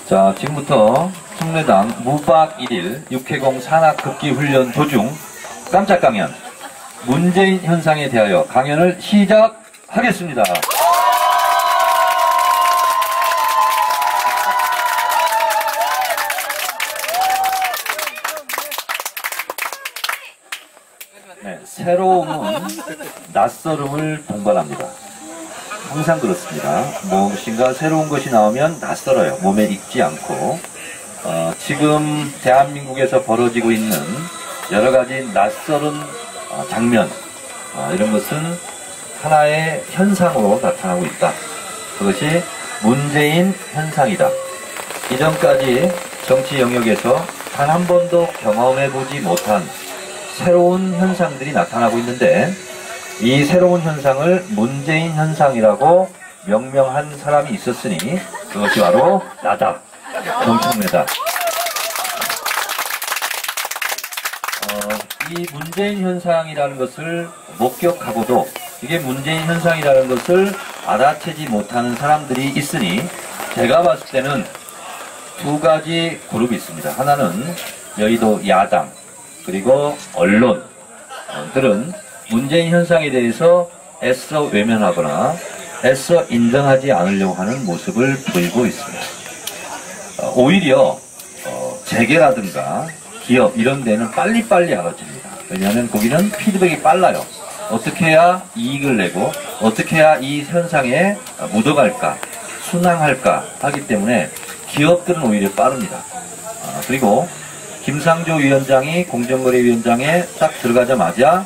자, 지금부터 청래당 무박 1일 육해공 산악급기 훈련 도중 깜짝 강연 문재인 현상에 대하여 강연을 시작하겠습니다. 네, 새로움은 낯설음을 동반합니다. 항상 그렇습니다. 무엇인가 새로운 것이 나오면 낯설어요. 몸에 익지 않고. 지금 대한민국에서 벌어지고 있는 여러 가지 낯설은 장면, 이런 것은 하나의 현상으로 나타나고 있다. 그것이 문재인 현상이다. 이전까지 정치 영역에서 단 한 번도 경험해보지 못한 새로운 현상들이 나타나고 있는데, 이 새로운 현상을 문재인 현상이라고 명명한 사람이 있었으니 그것이 바로 나다. 정청래다. 이 문재인 현상이라는 것을 목격하고도 이게 문재인 현상이라는 것을 알아채지 못하는 사람들이 있으니, 제가 봤을 때는 두 가지 그룹이 있습니다. 하나는 여의도 야당, 그리고 언론들은 문재인 현상에 대해서 애써 외면하거나 애써 인정하지 않으려고 하는 모습을 보이고 있습니다. 오히려 재계라든가 기업 이런 데는 빨리빨리 알아집니다. 왜냐하면 거기는 피드백이 빨라요. 어떻게 해야 이익을 내고 어떻게 해야 이 현상에 묻어갈까, 순항할까 하기 때문에 기업들은 오히려 빠릅니다. 그리고 김상조 위원장이 공정거래위원장에 딱 들어가자마자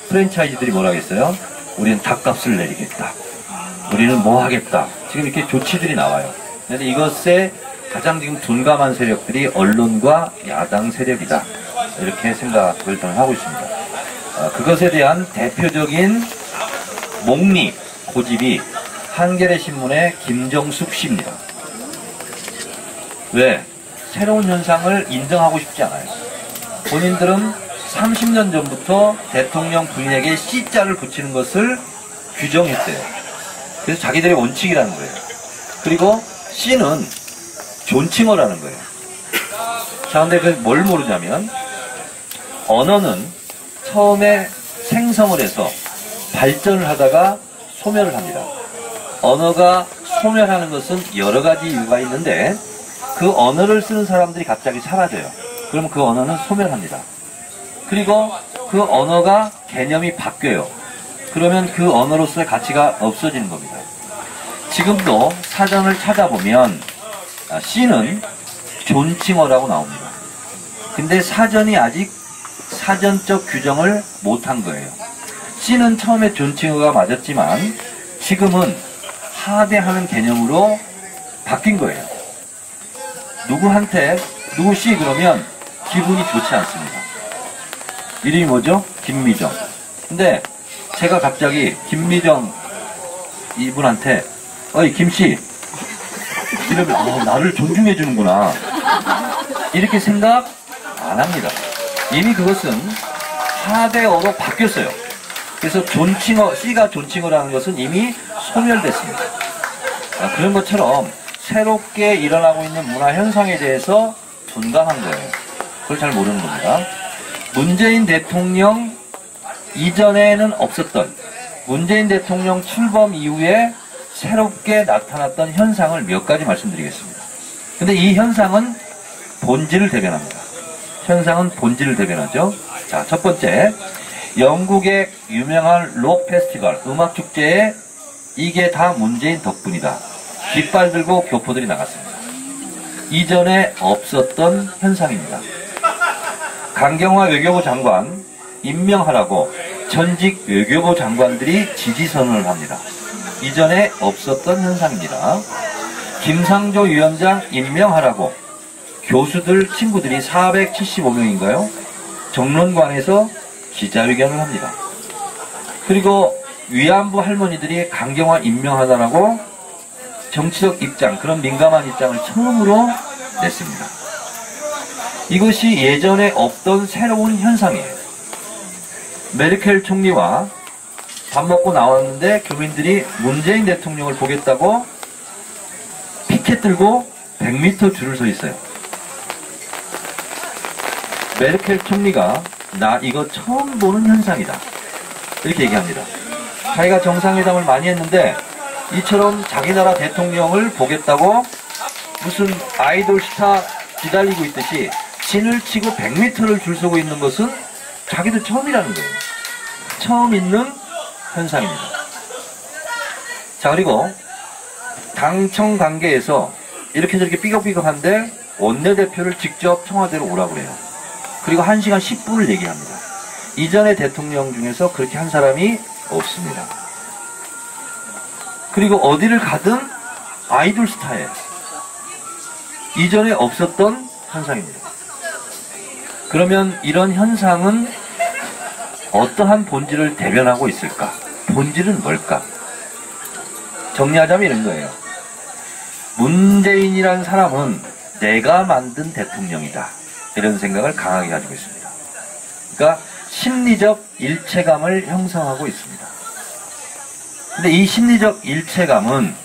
프랜차이즈들이 뭐라 하겠어요? 우리는 닭값을 내리겠다. 우리는 뭐 하겠다. 지금 이렇게 조치들이 나와요. 그런데 이것에 가장 지금 둔감한 세력들이 언론과 야당 세력이다. 이렇게 생각을 저는 하고 있습니다. 그것에 대한 대표적인 목리, 고집이 한겨레 신문의 김정숙 씨입니다. 왜? 새로운 현상을 인정하고 싶지 않아요. 본인들은 30년 전부터 대통령 부인에게 C자를 붙이는 것을 규정했대요. 그래서 자기들의 원칙이라는 거예요. 그리고 C는 존칭어라는 거예요. 자, 근데 그 뭘 모르냐면, 언어는 처음에 생성을 해서 발전을 하다가 소멸을 합니다. 언어가 소멸하는 것은 여러 가지 이유가 있는데, 그 언어를 쓰는 사람들이 갑자기 사라져요. 그러면 그 언어는 소멸합니다. 그리고 그 언어가 개념이 바뀌어요. 그러면 그 언어로서의 가치가 없어지는 겁니다. 지금도 사전을 찾아보면 C는 존칭어라고 나옵니다. 근데 사전이 아직 사전적 규정을 못한 거예요. C는 처음에 존칭어가 맞았지만 지금은 하대하는 개념으로 바뀐 거예요. 누구한테 누구 C 그러면 기분이 좋지 않습니다. 이름이 뭐죠? 김미정. 근데 제가 갑자기 김미정 이분한테 어이 김씨 이러면 나를 존중해 주는구나 이렇게 생각 안 합니다. 이미 그것은 하대어로 바뀌었어요. 그래서 존칭어, C가 존칭어라는 것은 이미 소멸됐습니다. 그런 것처럼 새롭게 일어나고 있는 문화 현상에 대해서 둔감한 거예요. 그걸 잘 모르는 겁니다. 문재인 대통령 이전에는 없었던, 문재인 대통령 출범 이후에 새롭게 나타났던 현상을 몇 가지 말씀드리겠습니다. 근데 이 현상은 본질을 대변합니다. 현상은 본질을 대변하죠. 자, 첫 번째, 영국의 유명한 록 페스티벌, 음악축제에 이게 다 문재인 덕분이다. 깃발 들고 교포들이 나갔습니다. 이전에 없었던 현상입니다. 강경화 외교부 장관 임명하라고 전직 외교부 장관들이 지지선언을 합니다. 이전에 없었던 현상입니다. 김상조 위원장 임명하라고 교수들 친구들이 475명인가요? 정론관에서 기자회견을 합니다. 그리고 위안부 할머니들이 강경화 임명하라고 정치적 입장, 그런 민감한 입장을 처음으로 냈습니다. 이것이 예전에 없던 새로운 현상이에요. 메르켈 총리와 밥 먹고 나왔는데 교민들이 문재인 대통령을 보겠다고 티켓 들고 100m 줄을 서 있어요. 메르켈 총리가 나 이거 처음 보는 현상이다 이렇게 얘기합니다. 자기가 정상회담을 많이 했는데 이처럼 자기 나라 대통령을 보겠다고 무슨 아이돌 스타 기다리고 있듯이 진을 치고 100m를 줄 서고 있는 것은 자기도 처음이라는 거예요. 처음 있는 현상입니다. 자, 그리고 당청 관계에서 이렇게 저렇게 삐걱삐걱한데 원내대표를 직접 청와대로 오라고 그래요. 그리고 1시간 10분을 얘기합니다. 이전의 대통령 중에서 그렇게 한 사람이 없습니다. 그리고 어디를 가든 아이돌 스타예요. 이전에 없었던 현상입니다. 그러면 이런 현상은 어떠한 본질을 대변하고 있을까? 본질은 뭘까? 정리하자면 이런 거예요. 문재인이라는 사람은 내가 만든 대통령이다. 이런 생각을 강하게 가지고 있습니다. 그러니까 심리적 일체감을 형성하고 있습니다. 근데 이 심리적 일체감은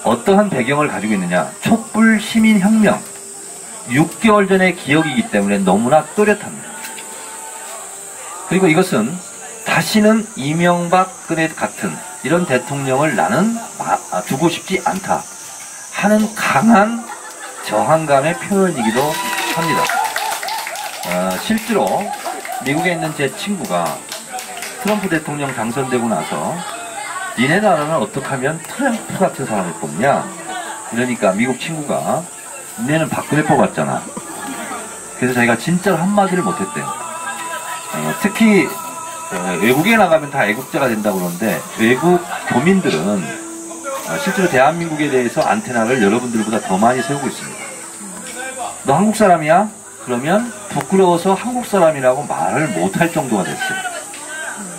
어떠한 배경을 가지고 있느냐? 촛불 시민혁명 6개월 전의 기억이기 때문에 너무나 또렷합니다. 그리고 이것은 다시는 이명박근혜 같은 이런 대통령을 나는 두고 싶지 않다 하는 강한 저항감의 표현이기도 합니다. 실제로 미국에 있는 제 친구가 트럼프 대통령 당선되고 나서 니네 나라는 어떻게 하면 트럼프 같은 사람을 뽑냐? 이러니까 미국 친구가 니네는 박근혜 뽑았잖아. 그래서 자기가 진짜로 한마디를 못했대요. 특히 외국에 나가면 다 애국자가 된다고 그러는데 외국 교민들은 실제로 대한민국에 대해서 안테나를 여러분들보다 더 많이 세우고 있습니다. 너 한국 사람이야? 그러면 부끄러워서 한국 사람이라고 말을 못할 정도가 됐어요.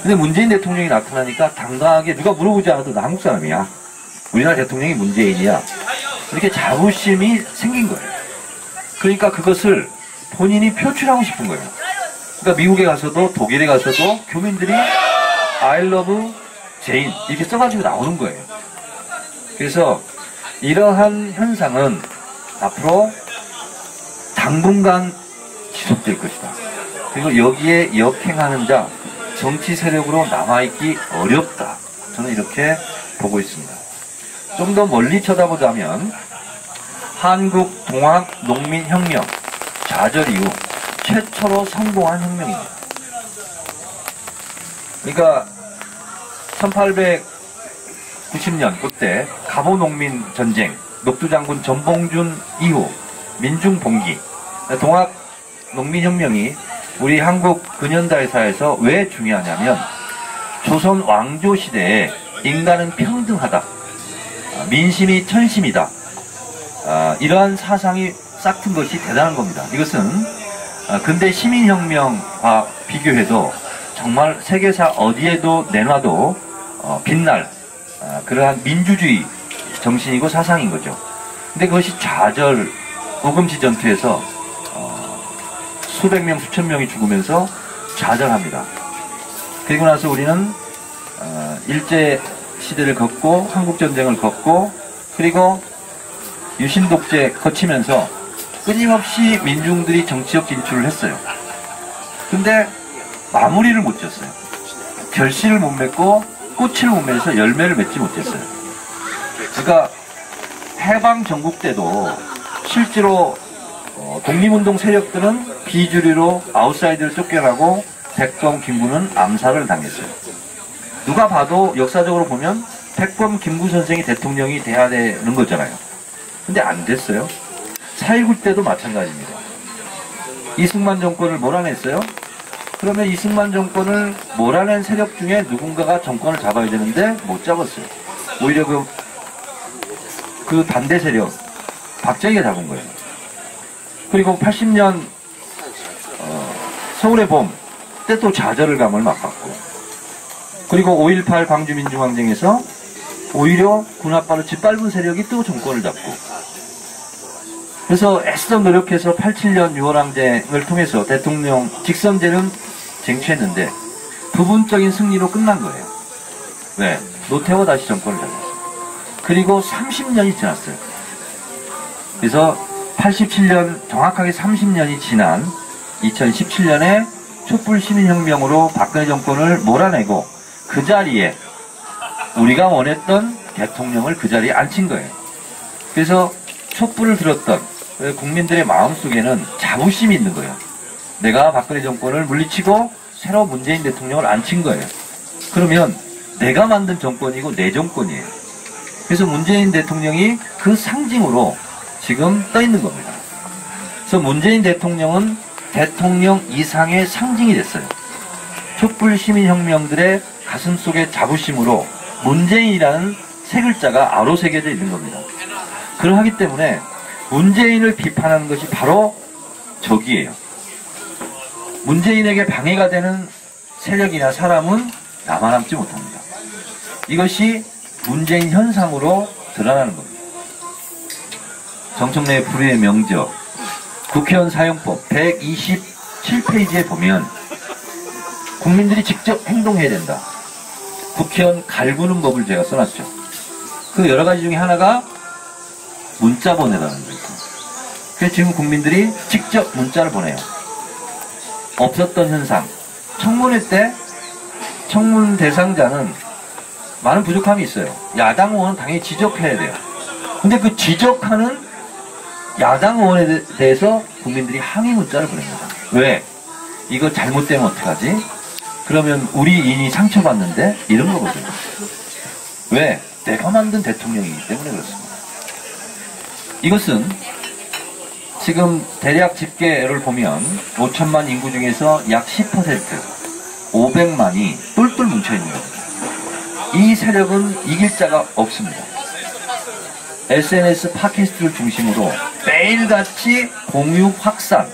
근데 문재인 대통령이 나타나니까 당당하게 누가 물어보지 않아도 나 한국 사람이야. 우리나라 대통령이 문재인이야. 이렇게 자부심이 생긴 거예요. 그러니까 그것을 본인이 표출하고 싶은 거예요. 그러니까 미국에 가서도 독일에 가서도 교민들이 I love 제인 이렇게 써가지고 나오는 거예요. 그래서 이러한 현상은 앞으로 당분간 지속될 것이다. 그리고 여기에 역행하는 자 정치 세력으로 남아있기 어렵다. 저는 이렇게 보고 있습니다. 좀 더 멀리 쳐다보자면 한국 동학농민혁명 좌절 이후 최초로 성공한 혁명입니다. 그러니까 1890년 그때 갑오농민 전쟁, 녹두장군 전봉준 이후 민중봉기, 동학농민혁명이 우리 한국 근현대사에서 왜 중요하냐면 조선 왕조 시대에 인간은 평등하다, 민심이 천심이다, 이러한 사상이 싹튼 것이 대단한 겁니다. 이것은 근대 시민혁명과 비교해도 정말 세계사 어디에도 내놔도 빛날 그러한 민주주의 정신이고 사상인 거죠. 근데 그것이 좌절, 우금지 전투에서 수백 명, 수천 명이 죽으면서 좌절합니다. 그리고 나서 우리는 일제 시대를 걷고 한국전쟁을 걷고 그리고 유신독재 거치면서 끊임없이 민중들이 정치적 진출을 했어요. 근데 마무리를 못 지었어요. 결실을 못 맺고 꽃을 못 맺어서 열매를 맺지 못했어요. 그러니까 해방 전국 때도 실제로 독립운동 세력들은 비주류로 아웃사이드를 쫓겨나고 백범 김구는 암살을 당했어요. 누가 봐도 역사적으로 보면 백범 김구 선생이 대통령이 돼야 되는 거잖아요. 근데 안 됐어요. 4.19 때도 마찬가지입니다. 이승만 정권을 몰아냈어요. 그러면 이승만 정권을 몰아낸 세력 중에 누군가가 정권을 잡아야 되는데 못 잡았어요. 오히려 그 반대 세력 박정희가 잡은 거예요. 그리고 80년 서울의 봄 때 또 좌절을 감을 맛봤고, 그리고 5.18 광주민주항쟁에서 오히려 군합바로 짓밟은 세력이 또 정권을 잡고, 그래서 애써 노력해서 87년 6월항쟁을 통해서 대통령 직선제는 쟁취했는데 부분적인 승리로 끝난 거예요. 왜? 노태우가 다시 정권을 잡았어요. 그리고 30년이 지났어요. 그래서 87년, 정확하게 30년이 지난 2017년에 촛불 시민혁명으로 박근혜 정권을 몰아내고 그 자리에 우리가 원했던 대통령을 그 자리에 앉힌 거예요. 그래서 촛불을 들었던 국민들의 마음속에는 자부심이 있는 거예요. 내가 박근혜 정권을 물리치고 새로 문재인 대통령을 앉힌 거예요. 그러면 내가 만든 정권이고 내 정권이에요. 그래서 문재인 대통령이 그 상징으로 지금 떠 있는 겁니다. 그래서 문재인 대통령은 대통령 이상의 상징이 됐어요. 촛불 시민혁명들의 가슴속의 자부심으로 문재인이라는 세 글자가 아로 새겨져 있는 겁니다. 그러하기 때문에 문재인을 비판하는 것이 바로 적이에요. 문재인에게 방해가 되는 세력이나 사람은 남아남지 못합니다. 이것이 문재인 현상으로 드러나는 겁니다. 정청래 불후의 명저 국회의원 사용법 127페이지에 보면 국민들이 직접 행동해야 된다. 국회의원 갈구는 법을 제가 써놨죠. 그 여러 가지 중에 하나가 문자 보내라는 거예요. 그래서 지금 국민들이 직접 문자를 보내요. 없었던 현상. 청문회 때 청문 대상자는 많은 부족함이 있어요. 야당 의원은 당연히 지적해야 돼요. 근데 그 지적하는 야당 의원에 대해서 국민들이 항의 문자를 보냅니다. 왜? 이거 잘못되면 어떡하지? 그러면 우리 인이 상처받는데? 이런 거거든요. 왜? 내가 만든 대통령이기 때문에 그렇습니다. 이것은 지금 대략 집계를 보면 5천만 인구 중에서 약 10%, 500만이 똘똘 뭉쳐있는 겁니다. 이 세력은 이길 자가 없습니다. SNS 팟캐스트를 중심으로 매일같이 공유 확산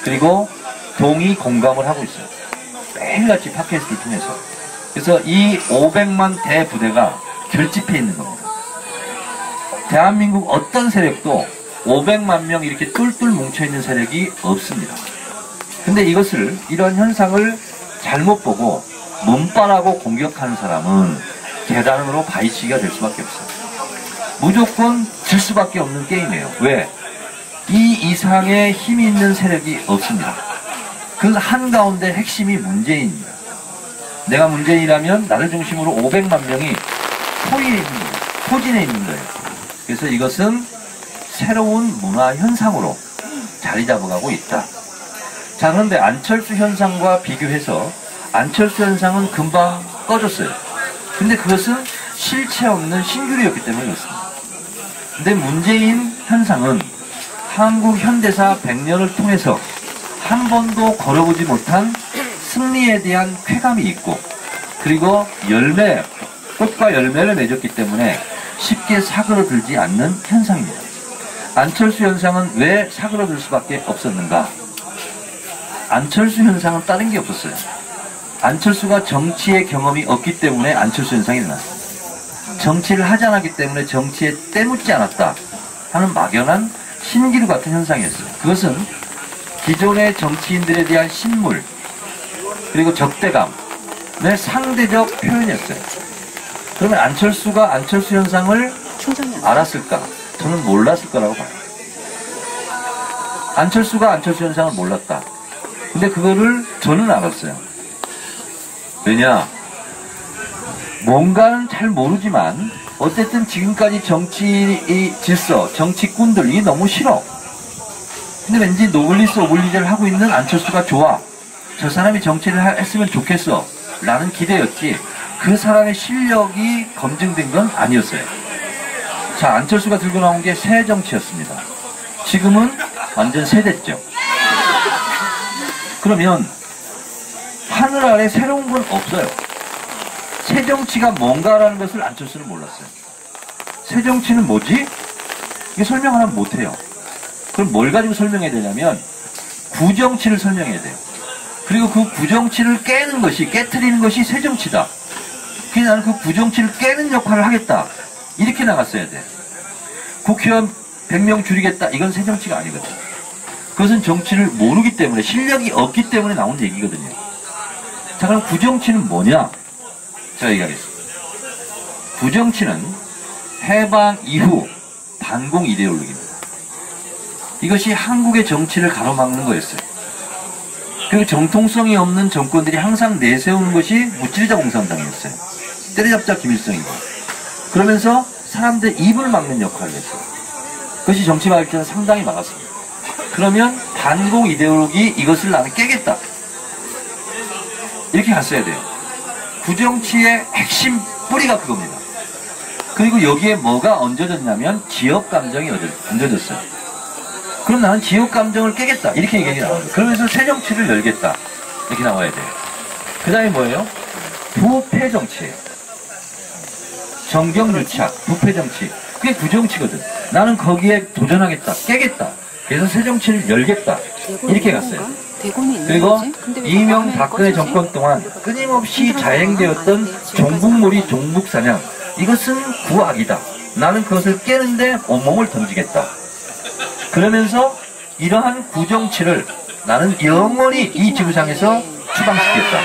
그리고 동의 공감을 하고 있어요. 매일같이 팟캐스트를 통해서. 그래서 이 500만 대부대가 결집해 있는 겁니다. 대한민국 어떤 세력도 500만 명 이렇게 똘똘 뭉쳐있는 세력이 없습니다. 근데 이런 현상을 잘못 보고 문바라고 공격하는 사람은 계단으로 바위치기가 될 수밖에 없어요. 무조건 질 수밖에 없는 게임이에요. 왜? 이 이상의 힘이 있는 세력이 없습니다. 그 한가운데 핵심이 문재인입니다. 내가 문재인이라면 나를 중심으로 500만 명이 포진해 있는 거예요. 그래서 이것은 새로운 문화 현상으로 자리 잡아가고 있다. 자, 그런데 안철수 현상과 비교해서 안철수 현상은 금방 꺼졌어요. 근데 그것은 실체 없는 신규리였기 때문에 그렇습니다. 근데 문재인 현상은 한국 현대사 100년을 통해서 한 번도 걸어보지 못한 승리에 대한 쾌감이 있고 그리고 꽃과 열매를 맺었기 때문에 쉽게 사그러들지 않는 현상입니다. 안철수 현상은 왜 사그러들 수밖에 없었는가? 안철수 현상은 다른 게 없었어요. 안철수가 정치의 경험이 없기 때문에 안철수 현상이 일어났습니다. 정치를 하지 않았기 때문에 정치에 때묻지 않았다 하는 막연한 신기루 같은 현상이었어요. 그것은 기존의 정치인들에 대한 신물 그리고 적대감의 상대적 표현이었어요. 그러면 안철수가 안철수 현상을 알았을까? 저는 몰랐을 거라고 봐요. 안철수가 안철수 현상을 몰랐다. 근데 그거를 저는 알았어요. 왜냐? 뭔가는 잘 모르지만 어쨌든 지금까지 정치 질서, 정치꾼들 이게 너무 싫어. 근데 왠지 노블리스 오블리제를 하고 있는 안철수가 좋아. 저 사람이 정치를 했으면 좋겠어 라는 기대였지 그 사람의 실력이 검증된 건 아니었어요. 자, 안철수가 들고 나온 게 새 정치였습니다. 지금은 완전 세됐죠. 그러면 하늘 아래 새로운 건 없어요. 새 정치가 뭔가라는 것을 안철수는 몰랐어요. 새 정치는 뭐지? 이게 설명 하나 못해요. 그럼 뭘 가지고 설명해야 되냐면 구정치를 설명해야 돼요. 그리고 그 구정치를 깨트리는 것이 새 정치다. 그래서 나는 그 구정치를 깨는 역할을 하겠다. 이렇게 나갔어야 돼. 국회의원 100명 줄이겠다. 이건 새 정치가 아니거든. 그것은 정치를 모르기 때문에 실력이 없기 때문에 나온 얘기거든요. 자, 그럼 구정치는 뭐냐? 제가 얘기하겠습니다. 구정치는 해방 이후 반공 이데올로기입니다. 이것이 한국의 정치를 가로막는 거였어요. 그 정통성이 없는 정권들이 항상 내세우는 것이 무찌르자 공산당이었어요. 때려잡자 김일성이고. 그러면서 사람들 입을 막는 역할을 했어요. 그것이 정치 발전을 상당히 막았습니다. 그러면 반공 이데올로기 이것을 나는 깨겠다. 이렇게 갔어야 돼요. 구정치의 핵심 뿌리가 그겁니다. 그리고 여기에 뭐가 얹어졌냐면 지역 감정이 얹어졌어요. 그럼 나는 지역 감정을 깨겠다. 이렇게 얘기가 나와요. 그러면서 새 정치를 열겠다. 이렇게 나와야 돼요. 그 다음에 뭐예요? 부패 정치예요. 정경유착, 부패 정치. 그게 구정치거든. 나는 거기에 도전하겠다. 깨겠다. 그래서 새 정치를 열겠다. 이렇게 갔어요. 그리고 이명박근혜 정권 동안 끊임없이 자행되었던 종북몰이 종북사냥. 이것은 구악이다. 나는 그것을 깨는데 온몸을 던지겠다. 그러면서 이러한 구정치를 나는 영원히 이 지구상에서 추방시키겠다.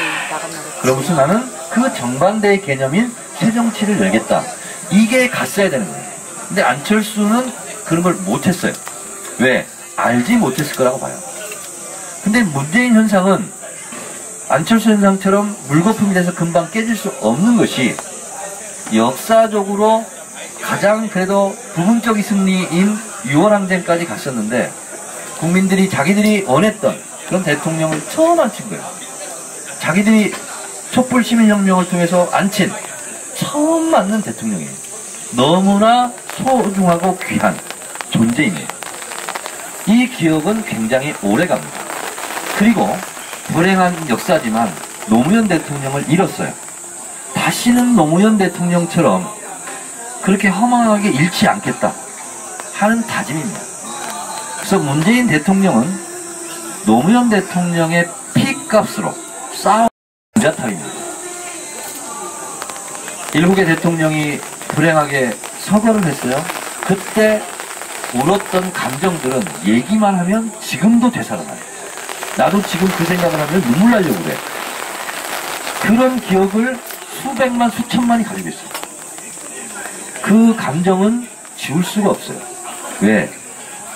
그러면서 나는 그 정반대의 개념인 새정치를 열겠다. 이게 갔어야 되는 거예요. 근데 안철수는 그런 걸 못했어요. 왜? 알지 못했을 거라고 봐요. 근데 문재인 현상은 안철수 현상처럼 물거품이 돼서 금방 깨질 수 없는 것이 역사적으로 가장 그래도 부분적인 승리인 6월 항쟁까지 갔었는데 국민들이 자기들이 원했던 그런 대통령을 처음 앉힌 거예요. 자기들이 촛불 시민혁명을 통해서 앉힌 처음 맞는 대통령이에요. 너무나 소중하고 귀한 존재입니다. 이 기억은 굉장히 오래갑니다. 그리고 불행한 역사지만 노무현 대통령을 잃었어요. 다시는 노무현 대통령처럼 그렇게 허망하게 잃지 않겠다 하는 다짐입니다. 그래서 문재인 대통령은 노무현 대통령의 피값으로 싸운 공자탑입니다. 일국의 대통령이 불행하게 서거를 했어요. 그때 울었던 감정들은 얘기만 하면 지금도 되살아나요. 나도 지금 그 생각을 하면 눈물 나려고 그래. 그런 기억을 수백만 수천만이 가지고 있어요. 그 감정은 지울 수가 없어요. 왜?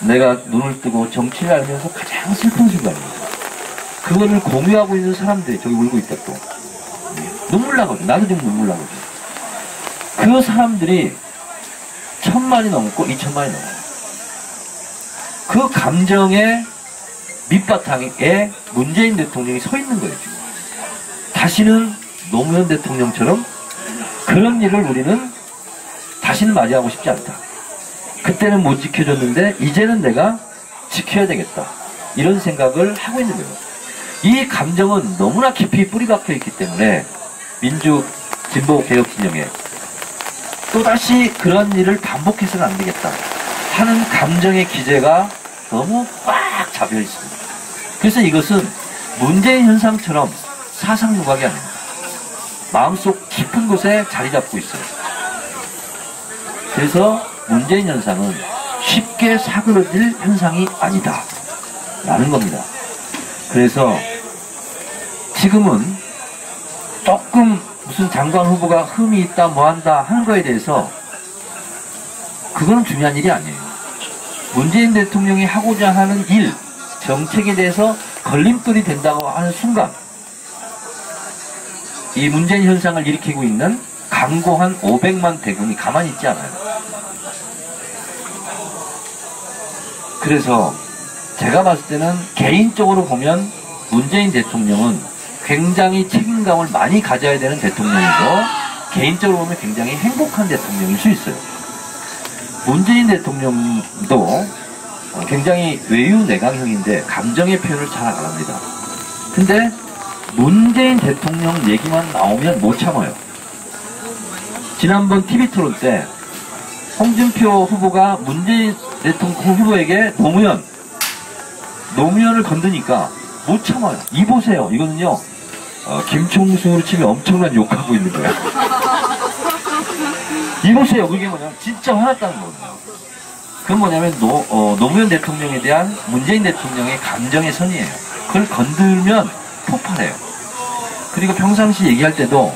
내가 눈을 뜨고 정치를 알면서 가장 슬픈 순간입니다. 그거를 공유하고 있는 사람들이 저기 울고 있다 또. 눈물 나거든. 나도 지금 눈물 나거든. 그 사람들이 1000만이 넘고 2000만이 넘어요. 그 감정의 밑바탕에 문재인 대통령이 서 있는 거예요, 지금. 다시는 노무현 대통령처럼 그런 일을 우리는 다시는 맞이하고 싶지 않다. 그때는 못 지켜줬는데 이제는 내가 지켜야 되겠다. 이런 생각을 하고 있는 거예요. 이 감정은 너무나 깊이 뿌리 박혀 있기 때문에 민주 진보 개혁 진영에 또다시 그런 일을 반복해서는 안 되겠다 하는 감정의 기제가 너무 꽉 잡혀 있습니다. 그래서 이것은 문재인 현상처럼 사상 누각이 아닙니다. 마음속 깊은 곳에 자리 잡고 있어요. 그래서 문재인 현상은 쉽게 사그러질 현상이 아니다 라는 겁니다. 그래서 지금은 조금 무슨 장관 후보가 흠이 있다 뭐한다 하는 거에 대해서 그거는 중요한 일이 아니에요. 문재인 대통령이 하고자 하는 일, 정책에 대해서 걸림돌이 된다고 하는 순간 이 문재인 현상을 일으키고 있는 강고한 500만 대군이 가만히 있지 않아요. 그래서 제가 봤을 때는 개인적으로 보면 문재인 대통령은 굉장히 책임감을 많이 가져야 되는 대통령이고 개인적으로 보면 굉장히 행복한 대통령일 수 있어요. 문재인 대통령도 굉장히 외유내강형인데 감정의 표현을 잘 안 합니다. 근데 문재인 대통령 얘기만 나오면 못 참아요. 지난번 TV토론 때 홍준표 후보가 문재인 대통령 후보에게 노무현을 건드니까 못 참아요. 이 보세요. 이거는요 김총수로 치면 엄청난 욕하고 있는 거야. 이 보세요. 그게 뭐냐면 진짜 화났다는 거거든요. 그건 뭐냐면 노무현 대통령에 대한 문재인 대통령의 감정의 선이에요. 그걸 건들면 폭발해요. 그리고 평상시 얘기할 때도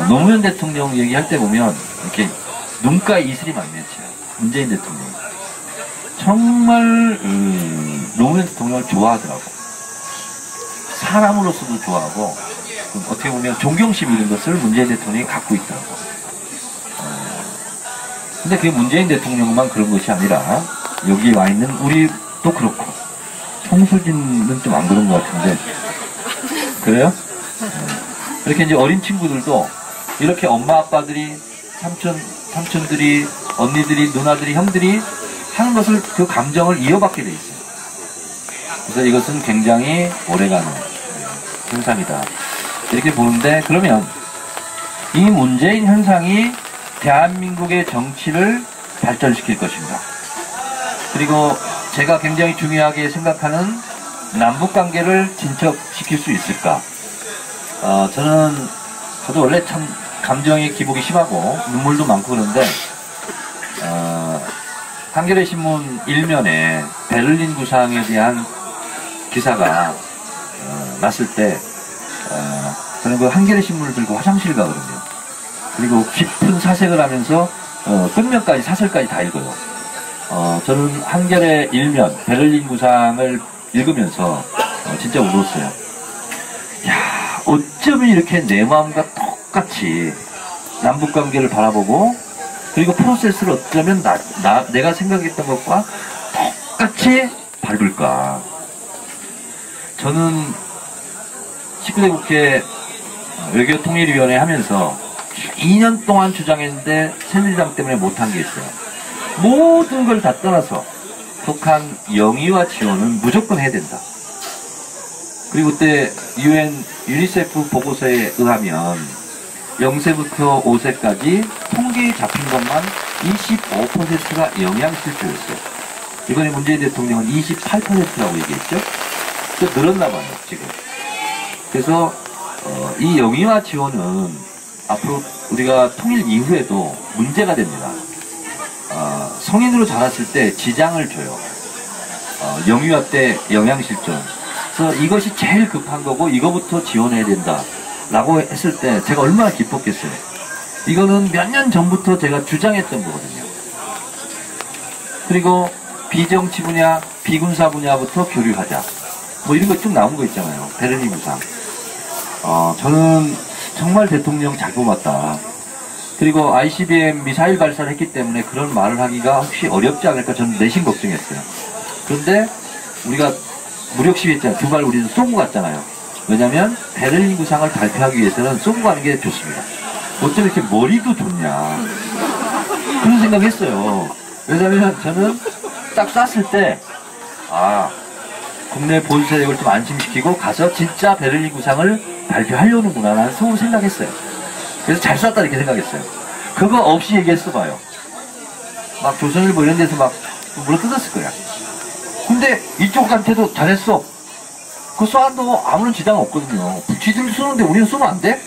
노무현 대통령 얘기할 때 보면 이렇게 눈가에 이슬이 만맺혀요. 문재인 대통령. 정말 노무현 대통령을 좋아하더라고. 사람으로서도 좋아하고 어떻게 보면 존경심 이런 것을 문재인 대통령이 갖고 있더라고. 근데 그게 문재인 대통령만 그런 것이 아니라 여기 와 있는 우리도 그렇고 송수진은 좀 안 그런 것 같은데 그래요? 이렇게 이제 어린 친구들도 이렇게 엄마 아빠들이 삼촌들이 언니들이 누나들이 형들이 하는 것을 그 감정을 이어받게 돼 있어요. 그래서 이것은 굉장히 오래가는 현상이다 이렇게 보는데, 그러면 이 문재인 현상이 대한민국의 정치를 발전시킬 것입니다. 그리고 제가 굉장히 중요하게 생각하는 남북관계를 진척시킬 수 있을까? 저도 원래 참 감정의 기복이 심하고 눈물도 많고 그런데 한겨레 신문 1면에 베를린 구상에 대한 기사가 났을 때 저는 그 한겨레 신문을 들고 화장실 가거든요. 그리고 깊은 사색을 하면서 끝면까지 사설까지 다 읽어요. 저는 한겨레 1면 베를린 구상을 읽으면서 진짜 울었어요. 야, 어쩌면 이렇게 내 마음과 똑같이 남북관계를 바라보고, 그리고 프로세스를 어쩌면 내가 생각했던 것과 똑같이 밟을까. 저는 19대 국회 외교통일위원회 하면서 2년 동안 주장했는데 새누리당 때문에 못한 게 있어요. 모든 걸 다 떠나서 북한 영유아 지원은 무조건 해야 된다. 그리고 그때 유니세프 보고서에 의하면 0세부터 5세까지 통계에 잡힌 것만 25%가 영양실조였어요. 이번에 문재인 대통령은 28%라고 얘기했죠. 또 늘었나 봐요, 지금. 그래서 이 영유아 지원은 앞으로 우리가 통일 이후에도 문제가 됩니다. 성인으로 자랐을 때 지장을 줘요. 영유아 때 영양실조. 그래서 이것이 제일 급한 거고 이거부터 지원해야 된다 라고 했을 때 제가 얼마나 기뻤겠어요. 이거는 몇 년 전부터 제가 주장했던 거거든요. 그리고 비정치 분야, 비군사 분야부터 교류하자. 뭐 이런 거 쭉 나온 거 있잖아요. 베를린 구상. 저는 정말 대통령 잘 뽑았다. 그리고 ICBM 미사일 발사를 했기 때문에 그런 말을 하기가 혹시 어렵지 않을까 저는 내심 걱정했어요. 그런데 우리가 무력 시위했잖아요. 두 발 우리는 쏘고 갔잖아요. 왜냐면 베를린 구상을 발표하기 위해서는 쏘고 가는 게 좋습니다. 어쩜 이렇게 머리도 좋냐. 그런 생각했어요. 왜냐면 저는 딱 쐈을 때 국내 보수세력을 좀 안심시키고 가서 진짜 베를린 구상을 발표하려는구나 라는 속으로 생각했어요. 그래서 잘 쐈다 이렇게 생각했어요. 그거 없이 얘기했어 봐요. 막 조선일보 이런 데서 막 물어뜯었을 거야. 근데 이쪽한테도 잘했어. 그거 쏴도 아무런 지장 없거든요. 지들이 쏘는데 우리는 쏘면 안 돼?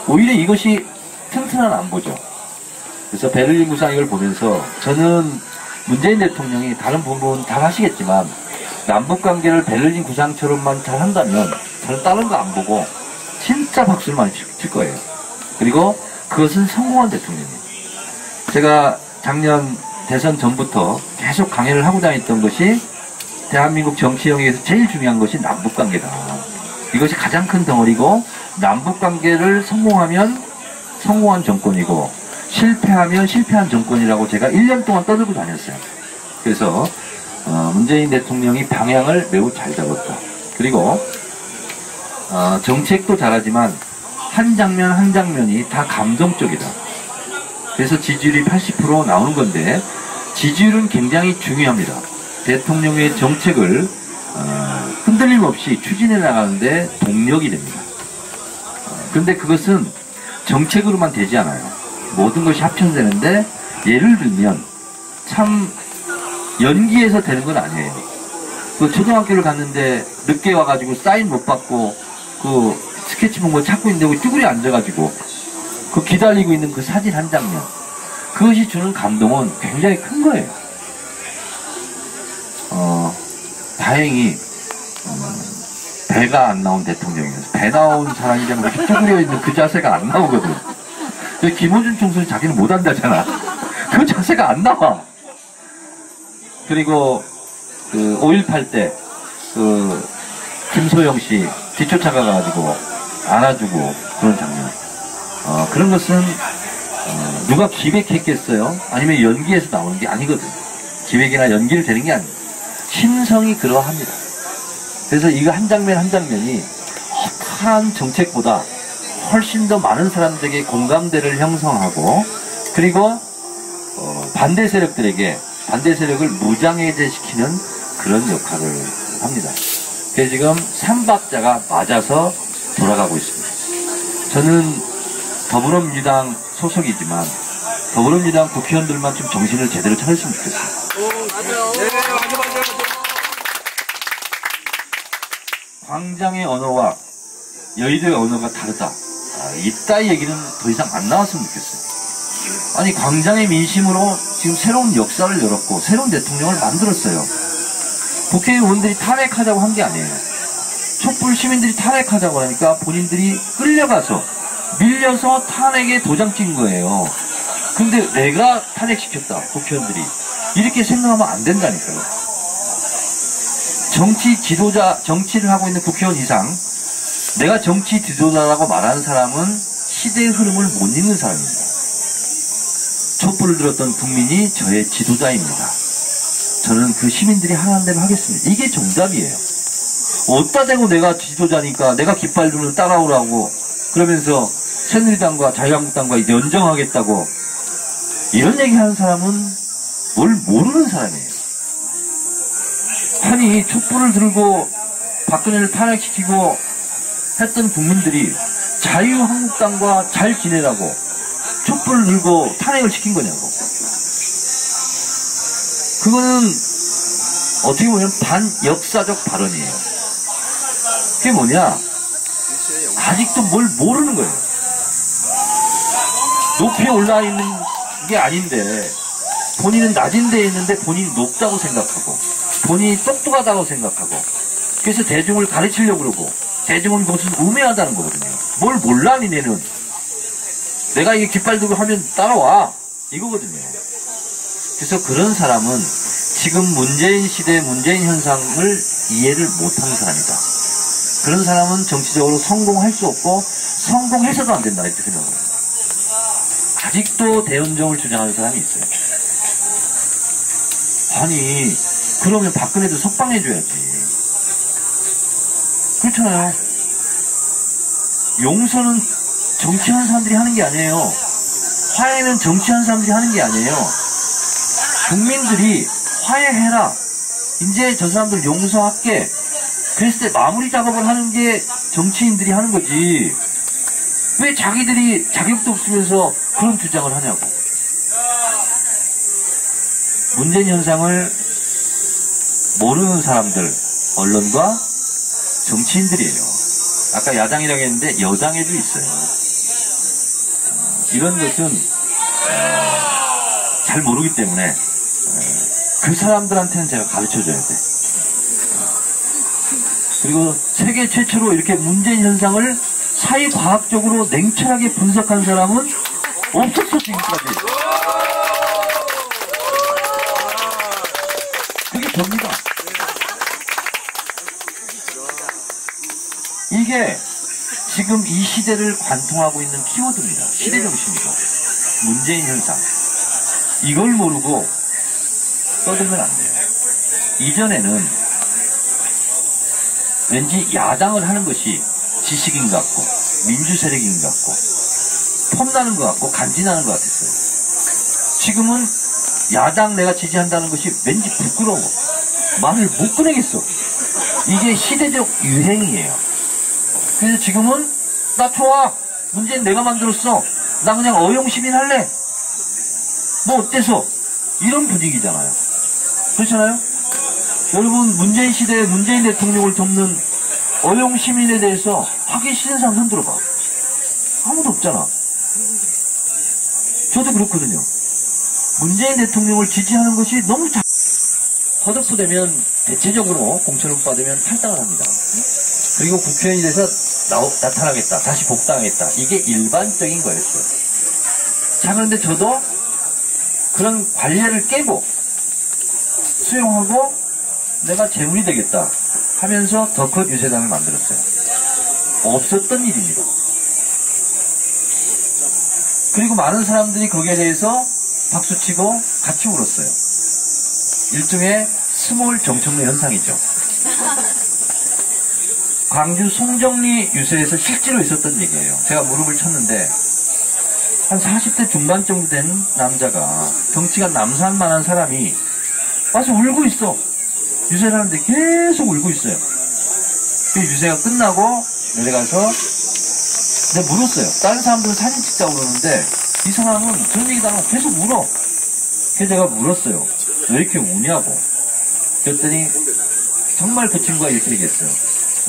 오히려 이것이 튼튼한 안보죠. 그래서 베를린 구상 이걸 보면서 저는 문재인 대통령이 다른 부분 다 하시겠지만 남북관계를 베를린 구상처럼만 잘 한다면 저는 다른 거 안 보고 진짜 박수를 많이 칠 거예요. 그리고 그것은 성공한 대통령이에요. 제가 작년 대선 전부터 계속 강연을 하고 다녔던 것이 대한민국 정치 영역에서 제일 중요한 것이 남북관계다. 이것이 가장 큰 덩어리고 남북관계를 성공하면 성공한 정권이고 실패하면 실패한 정권이라고 제가 1년 동안 떠들고 다녔어요. 그래서 문재인 대통령이 방향을 매우 잘 잡았다. 그리고 정책도 잘하지만 한 장면 한 장면이 다 감동적이다. 그래서 지지율이 80% 나오는 건데 지지율은 굉장히 중요합니다. 대통령의 정책을 흔들림 없이 추진해 나가는데 동력이 됩니다. 그런데 그것은 정책으로만 되지 않아요. 모든 것이 합쳐되는데 예를 들면 참 연기해서 되는 건 아니에요. 그 초등학교를 갔는데 늦게 와가지고 사인 못 받고 그 스케치북 뭐 찾고 있는데 쭈그리 앉아가지고 그 기다리고 있는 그 사진 한 장면, 그것이 주는 감동은 굉장히 큰 거예요. 다행히 배가 안 나온 대통령이어서 배 나온 사람이 그냥 쭈그려 있는 그 자세가 안 나오거든. 김호준 총수는 자기는 못한다잖아. 그 자세가 안 나와. 그리고 그 5.18 때 그 김소영 씨 뒤쫓아가가지고 안아주고 그런 장면. 그런 것은 누가 기획했겠어요? 아니면 연기에서 나오는 게 아니거든. 기획이나 연기를 되는 게 아니에요. 심성이 그러합니다. 그래서 이거 한 장면 한 장면이 한 정책보다 훨씬 더 많은 사람들에게 공감대를 형성하고, 그리고 반대 세력들에게 반대 세력을 무장해제시키는 그런 역할을 합니다. 그래서 지금 3박자가 맞아서 돌아가고 있습니다. 저는 더불어민주당 소속이지만 더불어민주당 국회의원들만 좀 정신을 제대로 차렸으면 좋겠어요. 맞아요. 네, 맞아. 광장의 언어와 여의도의 언어가 다르다. 이따위 얘기는 더 이상 안 나왔으면 좋겠어요. 아니, 광장의 민심으로 지금 새로운 역사를 열었고 새로운 대통령을 만들었어요. 국회의원들이 탄핵하자고 한 게 아니에요. 촛불 시민들이 탄핵하자고 하니까 본인들이 끌려가서 밀려서 탄핵에 도장 찍은 거예요. 근데 내가 탄핵시켰다, 국회의원들이. 이렇게 생각하면 안 된다니까요. 정치 지도자, 정치를 하고 있는 국회의원 이상 내가 정치 지도자라고 말하는 사람은 시대의 흐름을 못 읽는 사람입니다. 촛불을 들었던 국민이 저의 지도자입니다. 저는 그 시민들이 하라는 대로 하겠습니다. 이게 정답이에요. 어디다 대고 내가 지도자니까 내가 깃발 들면 따라오라고 그러면서 새누리당과 자유한국당과 연정하겠다고 이런 얘기하는 사람은 뭘 모르는 사람이에요. 아니, 촛불을 들고 박근혜를 탄핵시키고 했던 국민들이 자유한국당과 잘 지내라고 촛불을 들고 탄핵을 시킨 거냐고. 그거는 어떻게 보면 반역사적 발언이에요. 그게 뭐냐? 아직도 뭘 모르는 거예요. 높이 올라 있는 게 아닌데 본인은 낮은 데에 있는데 본인이 높다고 생각하고 본인이 똑똑하다고 생각하고, 그래서 대중을 가르치려고 그러고 대중은 그것은 우매하다는 거거든요. 뭘 몰라 니네는. 내가 이게 깃발 들고 하면 따라와 이거거든요. 그래서 그런 사람은 지금 문재인 시대 문재인 현상을 이해를 못하는 사람이다. 그런 사람은 정치적으로 성공할 수 없고 성공해서도 안 된다 이렇게 생각을 합니다. 아직도 대연정을 주장하는 사람이 있어요. 아니, 그러면 박근혜도 석방해줘야지. 그렇잖아요. 용서는 정치하는 사람들이 하는 게 아니에요. 화해는 정치하는 사람들이 하는 게 아니에요. 국민들이 화해해라, 이제 저 사람들 용서할게, 그랬을 때 마무리 작업을 하는 게 정치인들이 하는 거지. 왜 자기들이 자격도 없으면서 그런 주장을 하냐고. 문재인 현상을 모르는 사람들, 언론과 정치인들이에요. 아까 야당이라고 했는데 여당에도 있어요. 이런 것은 잘 모르기 때문에 그 사람들한테는 제가 가르쳐줘야 돼. 그리고 세계 최초로 이렇게 문재인 현상을 사회과학적으로 냉철하게 분석한 사람은 없었어, 지금까지. 그게 접니다. 이게 지금 이 시대를 관통하고 있는 키워드입니다. 시대정신이고 문재인 현상. 이걸 모르고 떠들면 안 돼요. 이전에는 왠지 야당을 하는 것이 지식인 것 같고 민주세력인 것 같고 폼나는 것 같고 간지나는 것 같았어요. 지금은 야당 내가 지지한다는 것이 왠지 부끄러워. 말을 못 꺼내겠어. 이게 시대적 유행이에요. 그래서 지금은 나 좋아, 문재인 내가 만들었어, 나 그냥 어용시민 할래, 뭐 어때서, 이런 분위기잖아요. 그렇잖아요? 여러분, 문재인 시대에 문재인 대통령을 돕는 어용시민에 대해서 하기 싫은 사람 손 들어봐. 아무도 없잖아. 저도 그렇거든요. 문재인 대통령을 지지하는 것이 너무 허덕수되면 대체적으로 공천을 받으면 탈당을 합니다. 그리고 국회의원이 돼서 나타나겠다, 다시 복당하겠다, 이게 일반적인 거였어요. 자, 그런데 저도 그런 관례를 깨고 수용하고 내가 재물이 되겠다 하면서 더 컷 유세단을 만들었어요. 없었던 일입니다. 그리고 많은 사람들이 거기에 대해서 박수치고 같이 울었어요. 일종의 스몰 정청래 현상이죠. 광주 송정리 유세에서 실제로 있었던 얘기예요. 제가 무릎을 쳤는데 한 40대 중반 정도 된 남자가 덩치가 남산만한 사람이 와서 울고 있어. 유세를 하는데 계속 울고 있어요. 그 유세가 끝나고 내려가서 내가 물었어요. 다른 사람들은 사진 찍자고 그러는데 이 사람은 그런 얘기도 안 하고 계속 울어. 그래서 제가 물었어요. 왜 이렇게 우냐고. 그랬더니 정말 그 친구가 이렇게 얘기했어요.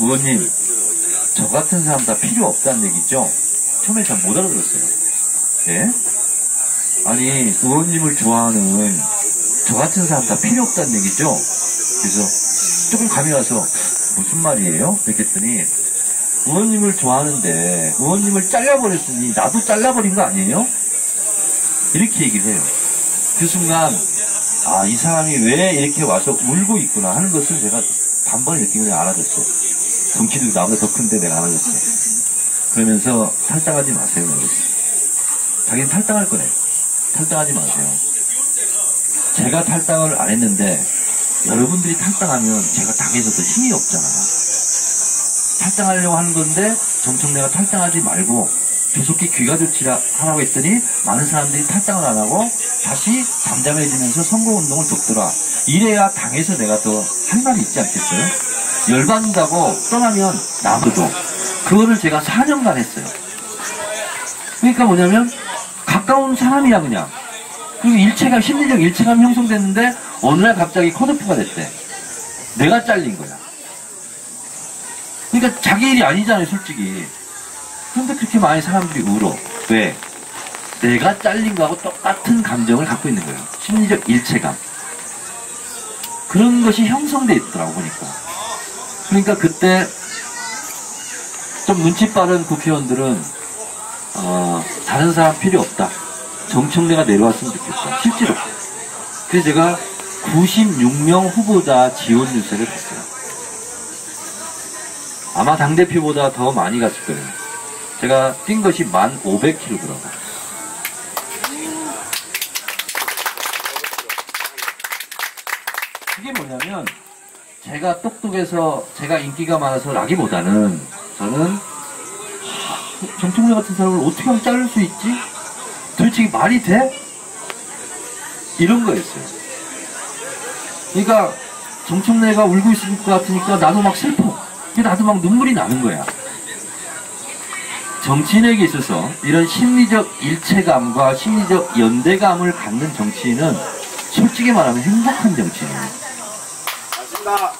의원님, 저 같은 사람 다 필요 없다는 얘기죠? 처음에 잘 못 알아들었어요. 예? 아니, 의원님을 좋아하는 저 같은 사람 다 필요 없다는 얘기죠? 그래서 조금 감이 와서 무슨 말이에요? 그랬더니 의원님을 좋아하는데 의원님을 잘라버렸으니 나도 잘라버린 거 아니에요? 이렇게 얘기를 해요. 그 순간 아, 이 사람이 왜 이렇게 와서 울고 있구나 하는 것을 제가 단번에 느끼고 알아줬어요. 덩치도 나보다 더 큰데 내가 알아줬어요. 그러면서 탈당하지 마세요. 자기는 탈당할 거네. 탈당하지 마세요. 제가 탈당을 안 했는데 여러분들이 탈당하면 제가 당에서 더 힘이 없잖아요. 탈당하려고 하는 건데 정청래가 탈당하지 말고 조속히 귀가 조치라 하라고 했더니 많은 사람들이 탈당을 안 하고 다시 잠잠해지면서 선거운동을 돕더라. 이래야 당에서 내가 더 할 말이 있지 않겠어요? 열받는다고 떠나면 나무도 그거를 제가 4년간 했어요. 그러니까 뭐냐면 가까운 사람이야 그냥. 그리고 일체감, 심리적 일체감이 형성됐는데 어느 날 갑자기 컷오프가 됐대. 내가 잘린 거야. 그러니까 자기 일이 아니잖아요 솔직히. 그런데 그렇게 많은 사람들이 울어. 왜? 내가 잘린 거하고 똑같은 감정을 갖고 있는 거예요. 심리적 일체감. 그런 것이 형성돼 있더라고 보니까. 그러니까 그때 좀 눈치 빠른 국회의원들은 다른 사람 필요 없다. 정청래가 내려왔으면 좋겠다. 실제로. 그래서 제가 96명 후보자 지원 유세를 했어요. 아마 당대표보다 더 많이 갔을 거예요. 제가 뛴 것이 1500km. 이게 뭐냐면 제가 똑똑해서 제가 인기가 많아서 라기보다는 저는 정청래 같은 사람을 어떻게 하면 자를 수 있지? 도대체 말이 돼? 이런 거였어요. 그러니까 정청래가 울고 있을 것 같으니까 나도 막 슬퍼. 나도 막 눈물이 나는 거야. 정치인에게 있어서 이런 심리적 일체감과 심리적 연대감을 갖는 정치인은 솔직히 말하면 행복한 정치인이에요. 맞습니다.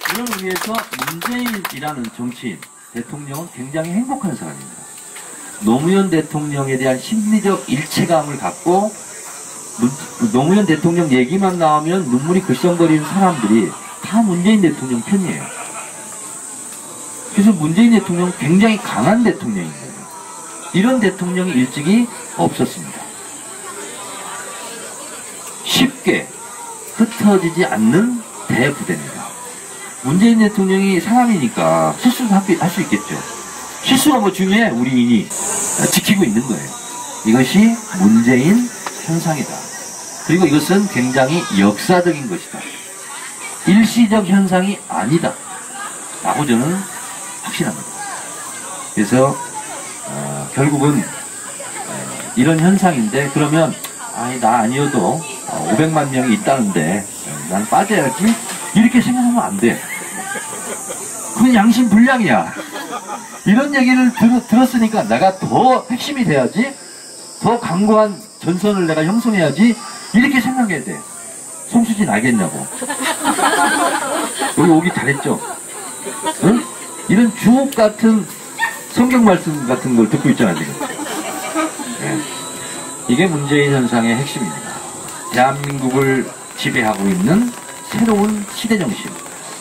그런 의미에서 문재인이라는 정치인, 대통령은 굉장히 행복한 사람입니다. 노무현 대통령에 대한 심리적 일체감을 갖고 노무현 대통령 얘기만 나오면 눈물이 글썽거리는 사람들이 다 문재인 대통령 편이에요. 그래서 문재인 대통령은 굉장히 강한 대통령인 거예요. 이런 대통령이 일찍이 없었습니다. 쉽게 흩어지지 않는 대부대입니다. 문재인 대통령이 사람이니까 실수도 할 수 있겠죠. 실수가 뭐 중요해? 우리인이 지키고 있는 거예요. 이것이 문재인 현상이다. 그리고 이것은 굉장히 역사적인 것이다. 일시적 현상이 아니다. 라고 저는 확신합니다. 그래서 결국은 이런 현상인데 그러면 나 아니어도 500만 명이 있다는데 난 빠져야지 이렇게 생각하면 안 돼. 그건 양심불량이야. 이런 얘기를 들었으니까 내가 더 핵심이 돼야지, 더 강고한 전선을 내가 형성해야지 이렇게 생각해야 돼. 송수진 알겠냐고. 여기 오기 잘했죠? 응? 이런 주옥 같은 성경 말씀 같은 걸 듣고 있잖아 지금. 네. 이게 문재인 현상의 핵심입니다. 대한민국을 지배하고 있는 새로운 시대 정신,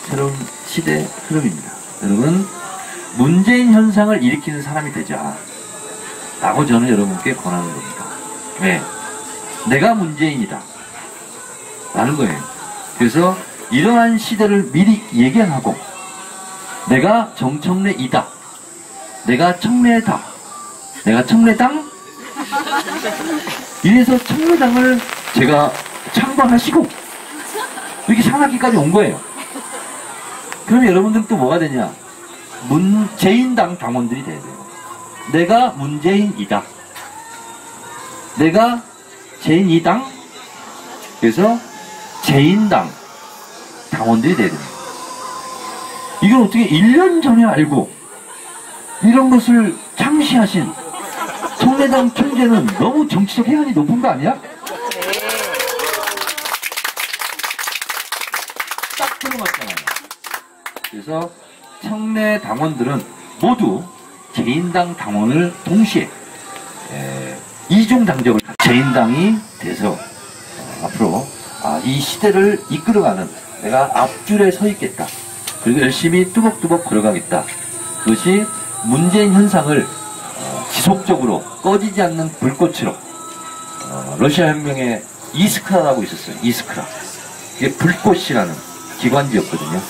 새로운 시대 흐름입니다. 여러분, 문재인 현상을 일으키는 사람이 되자. 라고 저는 여러분께 권하는 겁니다. 네. 내가 문재인이다. 라는 거예요. 그래서 이러한 시대를 미리 예견하고 내가 정청래이다. 내가 청래다. 내가 청래당. 이래서 청래당을 제가 창당하시고 이렇게 상하기까지 온 거예요. 그럼 여러분들은 또 뭐가 되냐? 문재인당 당원들이 돼야 돼요. 내가 문재인이다. 내가 재인이당. 그래서 재인당 당원들이 돼야 됩니다. 이걸 어떻게 1년 전에 알고 이런 것을 창시하신 청래당 총재는 너무 정치적 해안이 높은 거 아니야? 딱 들어맞잖아요. 그래서 청래 당원들은 모두 재인당 당원을 동시에 이중 당적을 재인당이 돼서 앞으로 이 시대를 이끌어가는 내가 앞줄에 서 있겠다. 그리고 열심히 뚜벅뚜벅 걸어가겠다. 그것이 문재인 현상을 지속적으로 꺼지지 않는 불꽃으로 러시아 혁명에 이스크라라고 있었어요. 이스크라. 이게 불꽃이라는 기관지였거든요.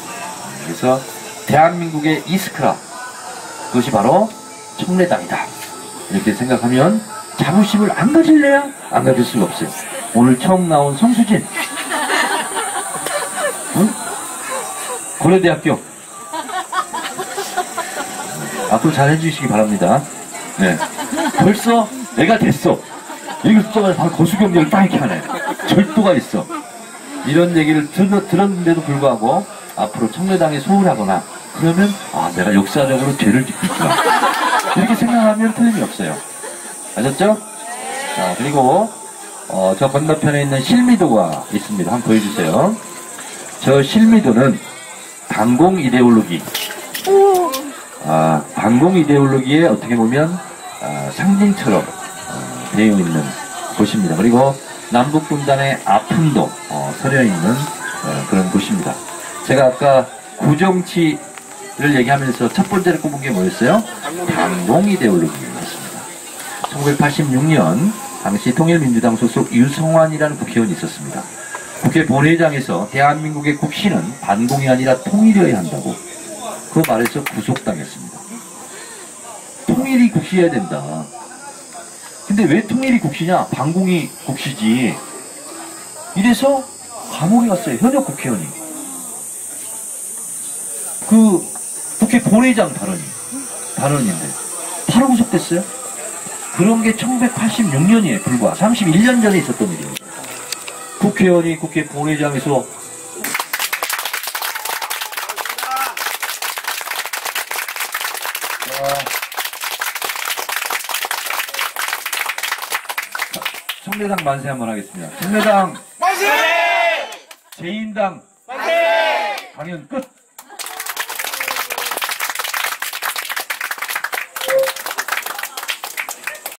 그래서 대한민국의 이스크라, 그것이 바로 청래당이다. 이렇게 생각하면 자부심을 안 가질래야 안 가질 수가 없어요. 오늘 처음 나온 성수진, 응? 고려대학교. 앞으로 잘 해주시기 바랍니다. 네. 벌써 내가 됐어. 이거 숫자가 바로 거수경력을 딱 이렇게 하네. 절도가 있어. 이런 얘기를 들었는데도 불구하고 앞으로 청래당에 소홀하거나 그러면 내가 역사적으로 죄를 짓고 있구나. 이렇게 생각하면 틀림이 없어요. 아셨죠? 자, 그리고 저 건너편에 있는 실미도가 있습니다. 한번 보여주세요. 저 실미도는 반공 이데올로기. 반공 이데올로기에 어떻게 보면 상징처럼 되어 있는 곳입니다. 그리고 남북분단의 아픔도 서려있는 그런 곳입니다. 제가 아까 구정치를 얘기하면서 첫 번째로 꼽은 게 뭐였어요? 반공 이데올로기였습니다. 1986년 당시 통일민주당 소속 유성환이라는 국회의원이 있었습니다. 국회 본회의장에서 대한민국의 국시는 반공이 아니라 통일이어야 한다고 그 말에서 구속당했습니다. 통일이 국시해야 된다. 근데 왜 통일이 국시냐? 반공이 국시지. 이래서 감옥에 갔어요. 현역 국회의원이. 그 국회 본회의장 발언인데 바로 구속됐어요. 그런 게 1986년이에요. 불과 31년 전에 있었던 일이에요. 국회의원이 국회 본회의장에서 청래당 만세 한번 하겠습니다. 청래당 만세! 재인당 만세! 강연 끝!